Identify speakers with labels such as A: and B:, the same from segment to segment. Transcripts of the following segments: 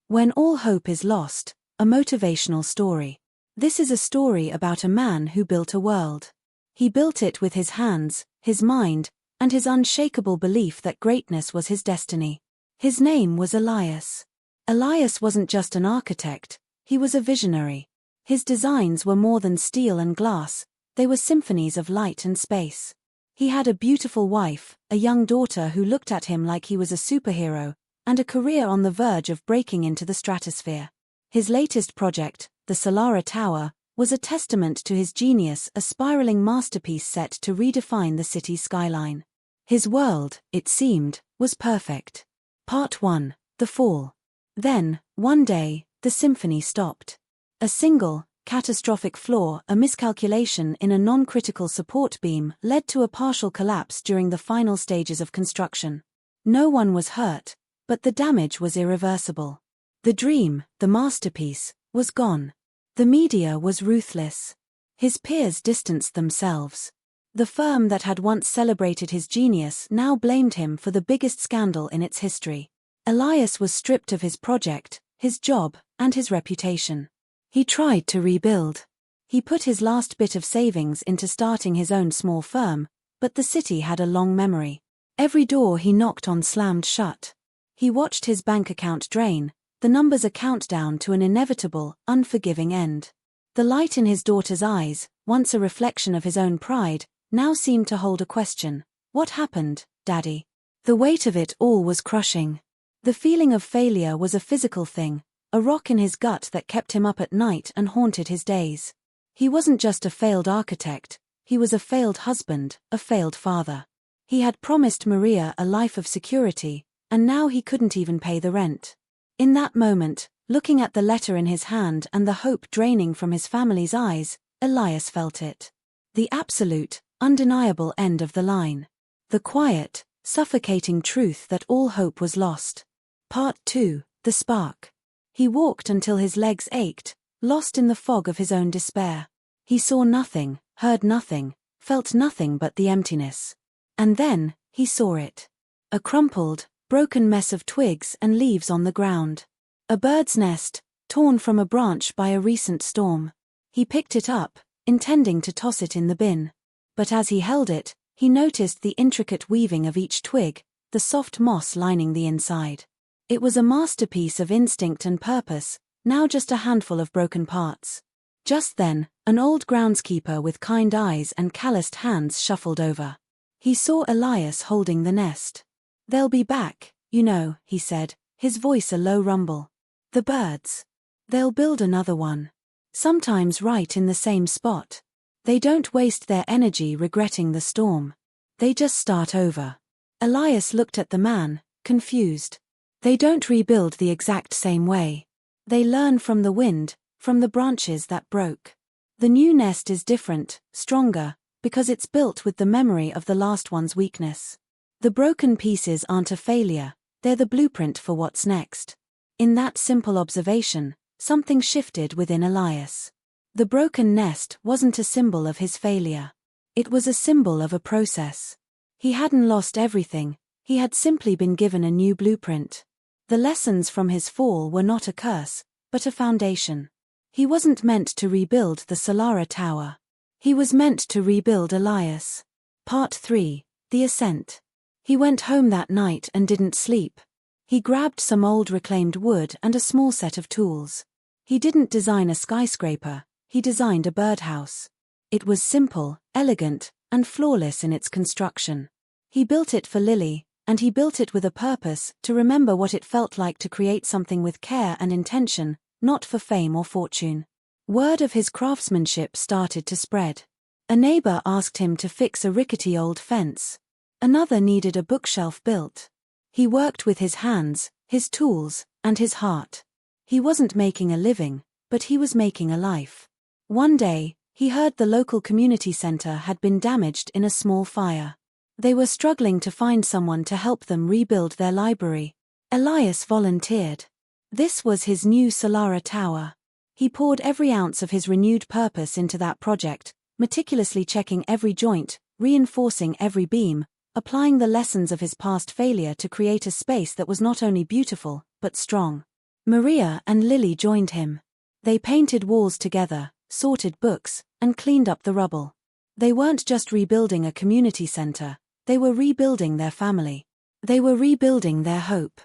A: When All Hope is Lost, a motivational story. This is a story about a man who built a world. He built it with his hands, his mind, and his unshakable belief that greatness was his destiny. His name was Elias. Elias wasn't just an architect, he was a visionary. His designs were more than steel and glass, they were symphonies of light and space. He had a beautiful wife, a young daughter who looked at him like he was a superhero, and a career on the verge of breaking into the stratosphere. His latest project, the Solara Tower, was a testament to his genius, a spiraling masterpiece set to redefine the city's skyline. His world, it seemed, was perfect. Part 1. The Fall. Then, one day, the symphony stopped. A single, catastrophic flaw, a miscalculation in a non-critical support beam, led to a partial collapse during the final stages of construction. No one was hurt, but the damage was irreversible. The dream, the masterpiece, was gone. The media was ruthless. His peers distanced themselves. The firm that had once celebrated his genius now blamed him for the biggest scandal in its history. Elias was stripped of his project, his job, and his reputation. He tried to rebuild. He put his last bit of savings into starting his own small firm, but the city had a long memory. Every door he knocked on slammed shut. He watched his bank account drain, the numbers a countdown to an inevitable, unforgiving end. The light in his daughter's eyes, once a reflection of his own pride, now seemed to hold a question. What happened, Daddy? The weight of it all was crushing. The feeling of failure was a physical thing, a rock in his gut that kept him up at night and haunted his days. He wasn't just a failed architect, he was a failed husband, a failed father. He had promised Maria a life of security, and now he couldn't even pay the rent. In that moment, looking at the letter in his hand and the hope draining from his family's eyes, Elias felt it. The absolute, undeniable end of the line. The quiet, suffocating truth that all hope was lost. Part 2. The Spark. He walked until his legs ached, lost in the fog of his own despair. He saw nothing, heard nothing, felt nothing but the emptiness. And then, he saw it. A crumpled, broken mess of twigs and leaves on the ground. A bird's nest, torn from a branch by a recent storm. He picked it up, intending to toss it in the bin. But as he held it, he noticed the intricate weaving of each twig, the soft moss lining the inside. It was a masterpiece of instinct and purpose, now just a handful of broken parts. Just then, an old groundskeeper with kind eyes and calloused hands shuffled over. He saw Elias holding the nest. "They'll be back, you know," he said, his voice a low rumble. "The birds. They'll build another one. Sometimes right in the same spot. They don't waste their energy regretting the storm. They just start over." Elias looked at the man, confused. "They don't rebuild the exact same way. They learn from the wind, from the branches that broke. The new nest is different, stronger, because it's built with the memory of the last one's weakness. The broken pieces aren't a failure, they're the blueprint for what's next." In that simple observation, something shifted within Elias. The broken nest wasn't a symbol of his failure. It was a symbol of a process. He hadn't lost everything, he had simply been given a new blueprint. The lessons from his fall were not a curse, but a foundation. He wasn't meant to rebuild the Solara Tower. He was meant to rebuild Elias. Part 3. The Ascent. He went home that night and didn't sleep. He grabbed some old reclaimed wood and a small set of tools. He didn't design a skyscraper, he designed a birdhouse. It was simple, elegant, and flawless in its construction. He built it for Lily, and he built it with a purpose, to remember what it felt like to create something with care and intention, not for fame or fortune. Word of his craftsmanship started to spread. A neighbor asked him to fix a rickety old fence. Another needed a bookshelf built. He worked with his hands, his tools, and his heart. He wasn't making a living, but he was making a life. One day, he heard the local community center had been damaged in a small fire. They were struggling to find someone to help them rebuild their library. Elias volunteered. This was his new Solara Tower. He poured every ounce of his renewed purpose into that project, meticulously checking every joint, reinforcing every beam, applying the lessons of his past failure to create a space that was not only beautiful, but strong. Maria and Lily joined him. They painted walls together, sorted books, and cleaned up the rubble. They weren't just rebuilding a community center, they were rebuilding their family. They were rebuilding their hope.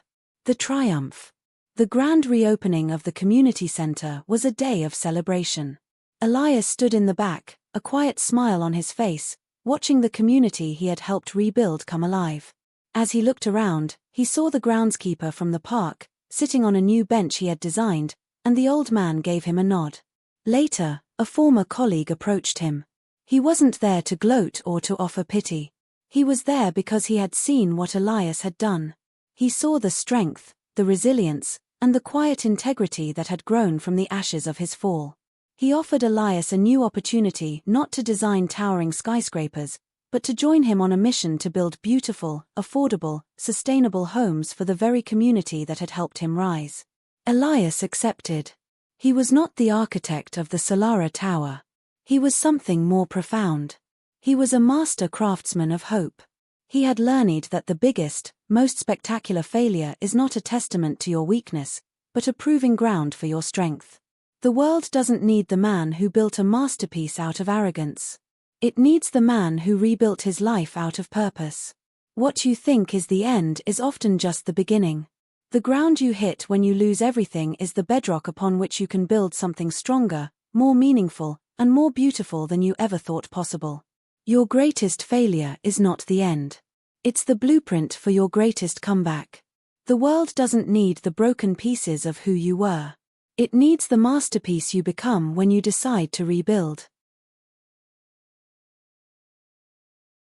A: The triumph. The grand reopening of the community center was a day of celebration. Elias stood in the back, a quiet smile on his face, watching the community he had helped rebuild come alive. As he looked around, he saw the groundskeeper from the park, sitting on a new bench he had designed, and the old man gave him a nod. Later, a former colleague approached him. He wasn't there to gloat or to offer pity. He was there because he had seen what Elias had done. He saw the strength, the resilience, and the quiet integrity that had grown from the ashes of his fall. He offered Elias a new opportunity not to design towering skyscrapers, but to join him on a mission to build beautiful, affordable, sustainable homes for the very community that had helped him rise. Elias accepted. He was not the architect of the Solara Tower. He was something more profound. He was a master craftsman of hope. He had learned that the biggest, most spectacular failure is not a testament to your weakness, but a proving ground for your strength. The world doesn't need the man who built a masterpiece out of arrogance. It needs the man who rebuilt his life out of purpose. What you think is the end is often just the beginning. The ground you hit when you lose everything is the bedrock upon which you can build something stronger, more meaningful, and more beautiful than you ever thought possible. Your greatest failure is not the end. It's the blueprint for your greatest comeback. The world doesn't need the broken pieces of who you were. It needs the masterpiece you become when you decide to rebuild.